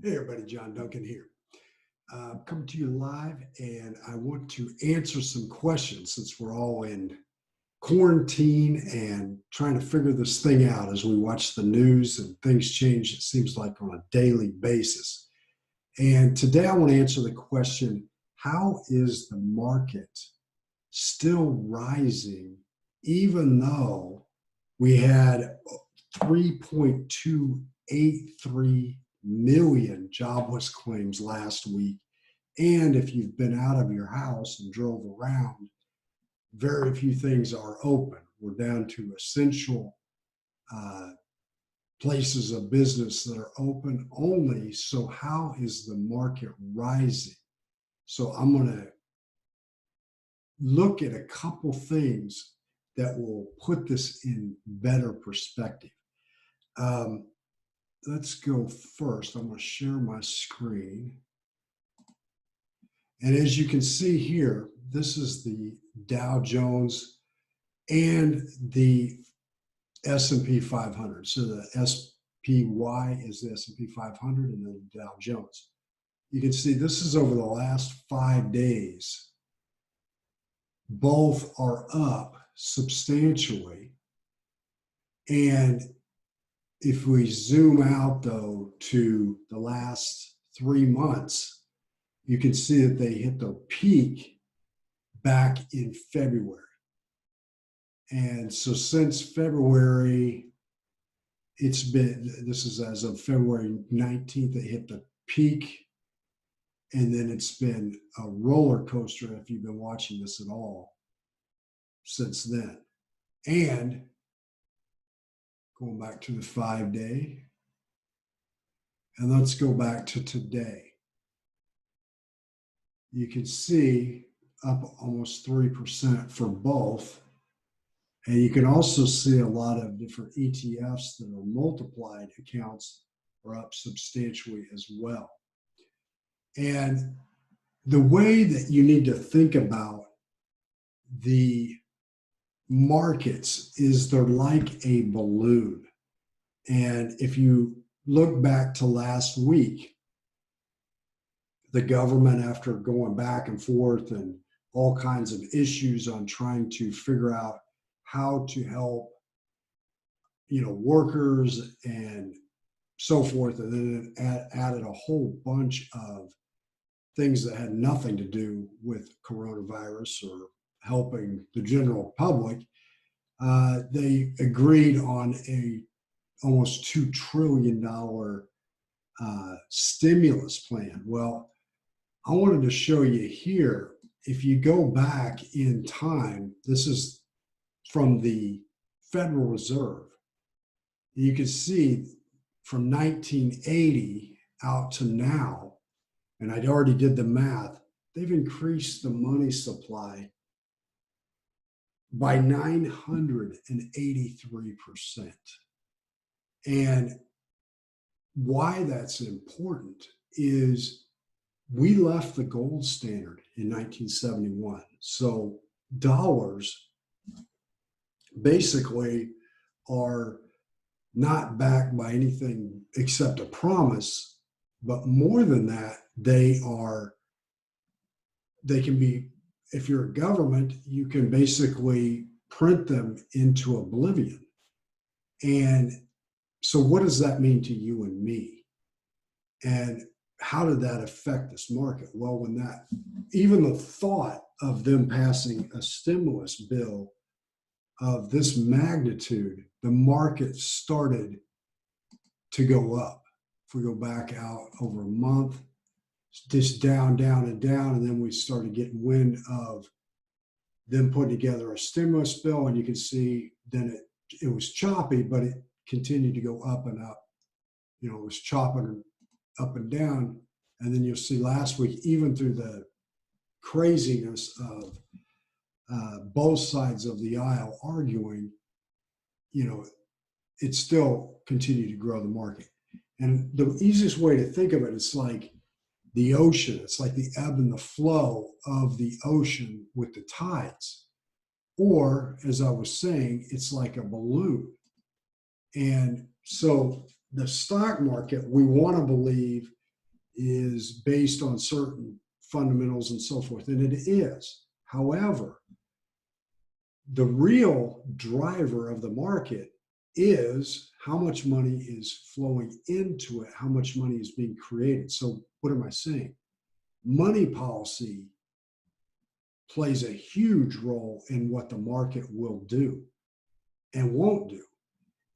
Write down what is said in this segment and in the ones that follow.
Hey everybody, John Duncan here. Coming to you live, and I want to answer some questions since we're all in quarantine and trying to figure this thing out as we watch the news and things change, it seems like on a daily basis. And today I want to answer the question, how is the market still rising even though we had 3.283 million jobless claims last week? And if you've been out of your house and drove around, very few things are open. We're down to essential uh, places of business that are open only. So, how is the market rising? So, I'm going to look at a couple things that will put this in better perspective. Um, let's go first. I'm going to share my screen. And as you can see here, this is the Dow Jones and the S&P 500. So the SPY is the S&P 500 and then the Dow Jones. You can see this is over the last 5 days. Both are up substantially. And if we zoom out, though, to the last 3 months, you can see that they hit the peak back in February. And so since February, this is as of February 19th, it hit the peak. And then it's been a roller coaster if you've been watching this at all since then. And going back to the 5-day, and let's go back to today. You can see up almost 3% for both. And you can also see a lot of different ETFs that are multiplied accounts are up substantially as well. And the way that you need to think about the markets is they're like a balloon. And if you look back to last week, the government, after going back and forth and all kinds of issues on trying to figure out how to help, workers and so forth, and then it added a whole bunch of things that had nothing to do with coronavirus or helping the general public. They agreed on a almost $2 trillion stimulus plan. Well, I wanted to show you here, if you go back in time, this is from the Federal Reserve. You can see from 1980 out to now, and I'd already did the math, they've increased the money supply by 983%. And why that's important is we left the gold standard in 1971. So dollars basically are not backed by anything except a promise, but more than that, they can be, if you're a government, you can basically print them into oblivion. And so what does that mean to you and me? And how did that affect this market? Well, even the thought of them passing a stimulus bill of this magnitude, the market started to go up. If we go back out over a month, just down, down, and down, and then we started getting wind of them putting together a stimulus bill, and you can see then it was choppy, but it continued to go up and up. It was chopping up and down, and then you'll see last week, even through the craziness of both sides of the aisle arguing, it still continued to grow the market. And the easiest way to think of it is like the ocean. It's like the ebb and the flow of the ocean with the tides. Or, as I was saying, it's like a balloon. And so the stock market, we want to believe is based on certain fundamentals and so forth, and it is. However, the real driver of the market is how much money is flowing into it, how much money is being created. So what am I saying? Money policy plays a huge role in what the market will do and won't do.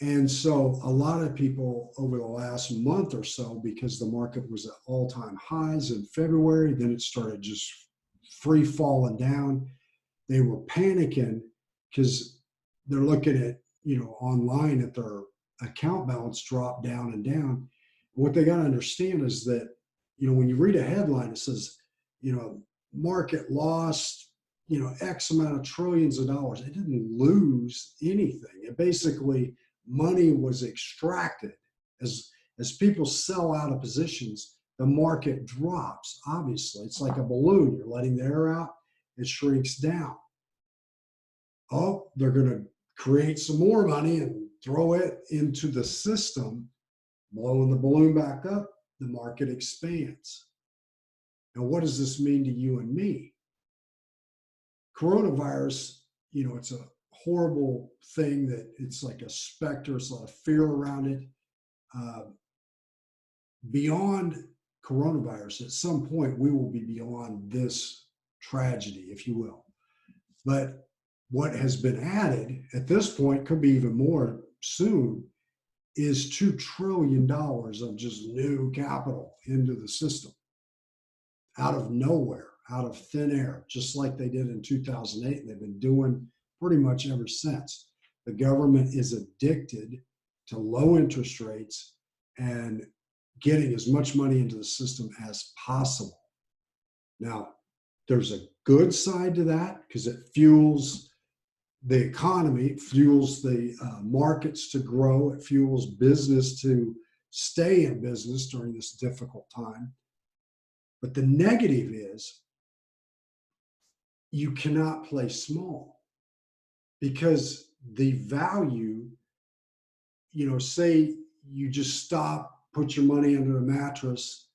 And so a lot of people over the last month or so, because the market was at all-time highs in February, then it started just free falling down. They were panicking because they're looking at, online at their account balance drop down and down. What they got to understand is that, when you read a headline, it says, market lost, X amount of trillions of dollars. It didn't lose anything. It basically, money was extracted. As people sell out of positions, the market drops. Obviously, it's like a balloon. You're letting the air out, it shrinks down. Oh, they're going to create some more money and throw it into the system, blowing the balloon back up, the market expands. Now, what does this mean to you and me? Coronavirus, it's a horrible thing that it's like a specter. It's a lot of fear around it. Beyond coronavirus, at some point, we will be beyond this tragedy, if you will. But what has been added at this point, could be even more soon, is $2 trillion of just new capital into the system out of nowhere, out of thin air, just like they did in 2008. And they've been doing pretty much ever since. The government is addicted to low interest rates and getting as much money into the system as possible. Now, there's a good side to that because it fuels the economy, it fuels the markets to grow, it fuels business to stay in business during this difficult time. But the negative is you cannot play small because the value, say you just stop, put your money under a mattress,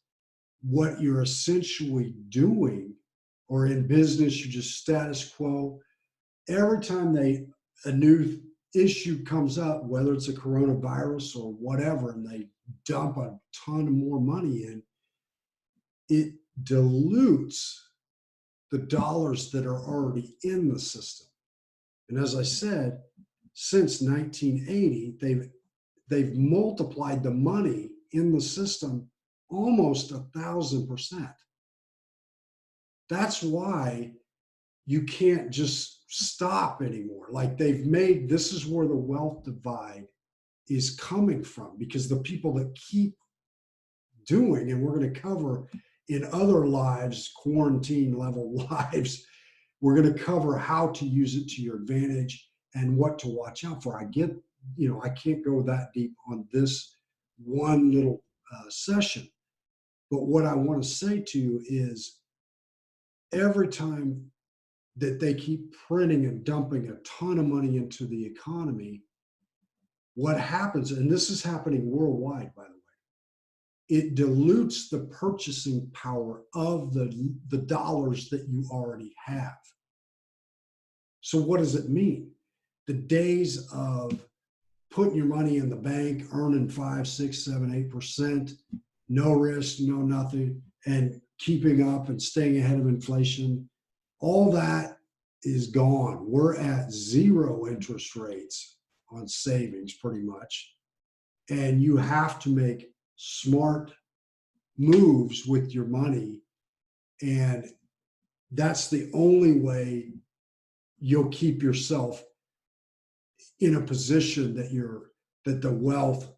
what you're essentially doing, or in business, you're just status quo. Every time a new issue comes up, whether it's a coronavirus or whatever, and they dump a ton more money in, it dilutes the dollars that are already in the system. And as I said, since 1980, they've multiplied the money in the system almost 1,000%. That's why you can't just stop anymore. Like this is where the wealth divide is coming from, because the people that keep doing, and we're going to cover in other lives, quarantine level lives, we're going to cover how to use it to your advantage and what to watch out for. I get, I can't go that deep on this one little session, but what I want to say to you is every time that they keep printing and dumping a ton of money into the economy, what happens, and this is happening worldwide, by the way, it dilutes the purchasing power of the dollars that you already have. So what does it mean? The days of putting your money in the bank, earning 5, 6, 7, 8%, no risk, no nothing, and keeping up and staying ahead of inflation, all that is gone. We're at zero interest rates on savings pretty much. And you have to make smart moves with your money. And that's the only way you'll keep yourself in a position that the wealth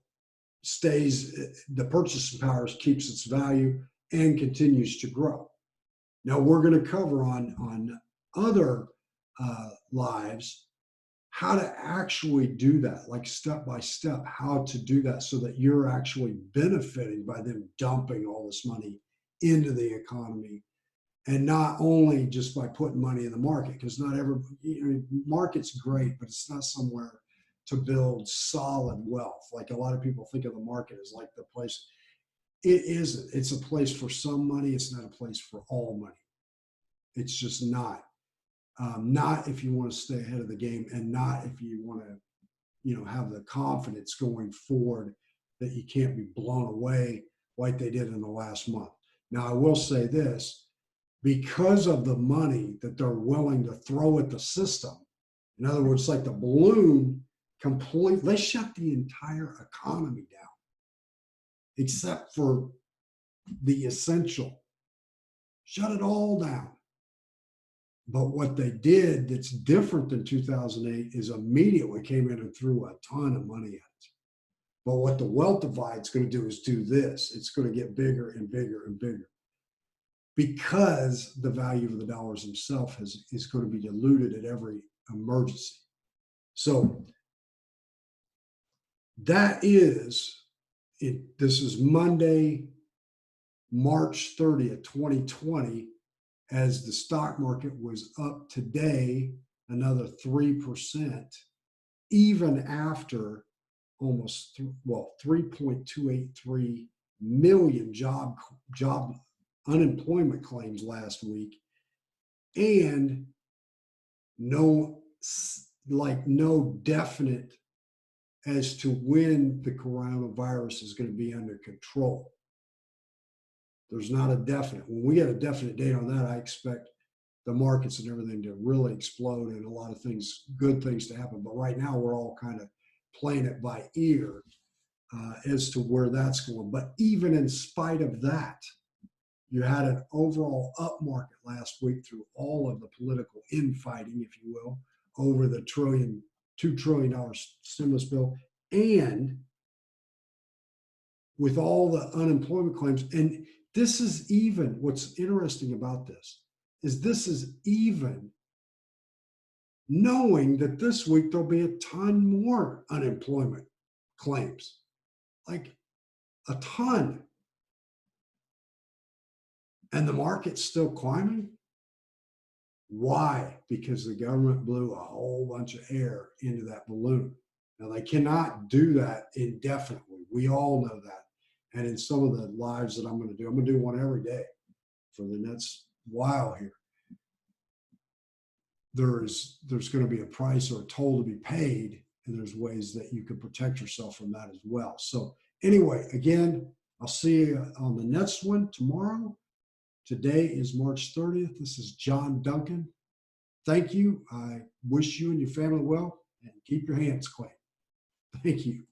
stays, the purchasing power keeps its value and continues to grow. Now we're going to cover on other lives how to actually do that, like step by step, how to do that so that you're actually benefiting by them dumping all this money into the economy, and not only just by putting money in the market, because not every market's great, but it's not somewhere to build solid wealth. Like a lot of people think of the market as like the place. It isn't. It's a place for some money. It's not a place for all money. It's just not. Not if you want to stay ahead of the game, and not if you want to, have the confidence going forward that you can't be blown away like they did in the last month. Now, I will say this, because of the money that they're willing to throw at the system, in other words, like the balloon they shut the entire economy down, except for the essential. Shut it all down. But what they did that's different than 2008 is immediately came in and threw a ton of money at it. But what the wealth divide is going to do is do this. It's going to get bigger and bigger and bigger, because the value of the dollars themselves is going to be diluted at every emergency. So that is it. This is Monday, March 30th, 2020. As the stock market was up today another 3%, even after almost 3.283 million job unemployment claims last week, and no definite as to when the coronavirus is going to be under control. There's not a definite. When we get a definite date on that, I expect the markets and everything to really explode and a lot of things, good things to happen. But right now, we're all kind of playing it by ear as to where that's going. But even in spite of that, you had an overall up market last week through all of the political infighting, if you will, over the $2 trillion stimulus bill, and with all the unemployment claims. And this is even, what's interesting about this is even knowing that this week there'll be a ton more unemployment claims, like a ton. And the market's still climbing. Why? Because the government blew a whole bunch of air into that balloon. Now, they cannot do that indefinitely. We all know that. And in some of the lives that I'm going to do one every day for the next while here. There's going to be a price or a toll to be paid, and there's ways that you can protect yourself from that as well. So anyway, again, I'll see you on the next one tomorrow. Today is March 30th. This is John Duncan. Thank you. I wish you and your family well, and keep your hands clean. Thank you.